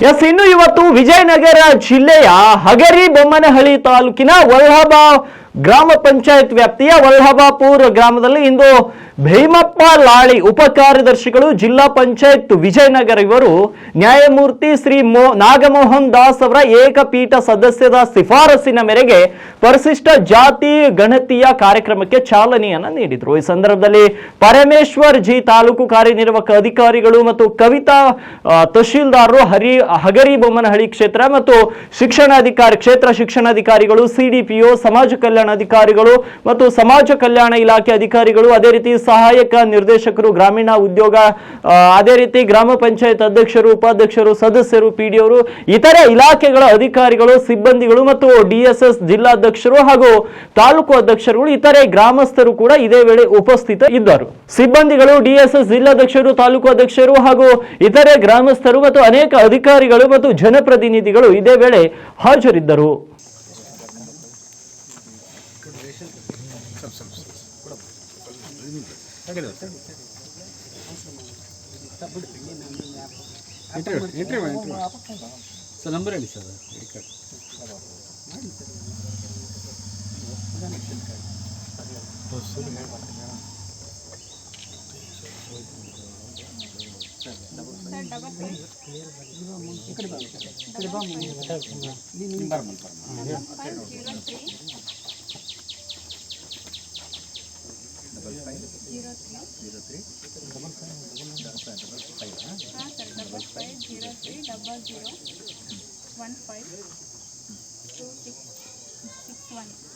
S, ಇನ್ನು ಇವತ್ತು ವಿಜಯನಗರ ಜಿಲ್ಲೆಯ ಹಗರಿ ಬೊಮ್ಮನಹಳ್ಳಿ ತಾಲೂಕಿನ ವಲ್ಲಭ ಗ್ರಾಮ ಪಂಚಾಯತ್ ವ್ಯಾಪ್ತಿಯ ವಲ್ಲಭಾಪುರ ಗ್ರಾಮದಲ್ಲಿ ಇಂದು ಭೀಮಪ್ಪ ಲಾಳಿ ಉಪ ಕಾರ್ಯದರ್ಶಿಗಳು ಜಿಲ್ಲಾ ಪಂಚಾಯತ್ ವಿಜಯನಗರ ಇವರು ನ್ಯಾಯಮೂರ್ತಿ ಶ್ರೀ ನಾಗಮೋಹನ್ ದಾಸ್ ಅವರ ಏಕಪೀಠ ಸದಸ್ಯದ ಶಿಫಾರಸಿನ ಮೇರೆಗೆ ಪರಿಶಿಷ್ಟ ಜಾತಿ ಗಣತಿಯ ಕಾರ್ಯಕ್ರಮಕ್ಕೆ ಚಾಲನೆಯನ್ನ ನೀಡಿದರು. ಈ ಸಂದರ್ಭದಲ್ಲಿ ಪರಮೇಶ್ವರ್ ಜಿ ತಾಲೂಕು ಕಾರ್ಯನಿರ್ವಾಹಕ ಅಧಿಕಾರಿಗಳು ಮತ್ತು ಕವಿತಾ ತಹಶೀಲ್ದಾರರು ಹಗರಿ ಬೊಮ್ಮನಹಳ್ಳಿ ಕ್ಷೇತ್ರ ಮತ್ತು ಕ್ಷೇತ್ರ ಶಿಕ್ಷಣಾಧಿಕಾರಿಗಳು, ಸಿಡಿಪಿಒ, ಸಮಾಜ ಕಲ್ಯಾಣ ಅಧಿಕಾರಿಗಳು ಮತ್ತು ಸಮಾಜ ಕಲ್ಯಾಣ ಇಲಾಖೆ ಅಧಿಕಾರಿಗಳು, ಅದೇ ರೀತಿ ಸಹಾಯಕ ನಿರ್ದೇಶಕರು, ಗ್ರಾಮೀಣ ಉದ್ಯೋಗ, ಅದೇ ರೀತಿ ಗ್ರಾಮ ಪಂಚಾಯತ್ ಅಧ್ಯಕ್ಷರು, ಉಪಾಧ್ಯಕ್ಷರು, ಸದಸ್ಯರು, ಪಿಡಿಒರು, ಇತರೆ ಇಲಾಖೆಗಳ ಅಧಿಕಾರಿಗಳು, ಸಿಬ್ಬಂದಿಗಳು ಮತ್ತು ಡಿಎಸ್ಎಸ್ ಜಿಲ್ಲಾಧ್ಯಕ್ಷರು ಹಾಗೂ ತಾಲೂಕು ಅಧ್ಯಕ್ಷರುಗಳು, ಇತರೆ ಗ್ರಾಮಸ್ಥರು ಕೂಡ ಇದೇ ವೇಳೆ ಉಪಸ್ಥಿತ ಇದ್ದರು. ಸಿಬ್ಬಂದಿಗಳು, ಡಿಎಸ್ಎಸ್ ಜಿಲ್ಲಾಧ್ಯಕ್ಷರು, ತಾಲೂಕು ಅಧ್ಯಕ್ಷರು ಹಾಗೂ ಇತರೆ ಗ್ರಾಮಸ್ಥರು ಮತ್ತು ಅನೇಕ ಅಧಿಕಾರಿಗಳು ಮತ್ತು ಜನಪ್ರತಿನಿಧಿಗಳು ಇದೇ ವೇಳೆ ಹಾಜರಿದ್ದರು. ಸರ್ ನಂಬರ್ ಹೇಳಿ ಸರ್. One 5 2 6 6 1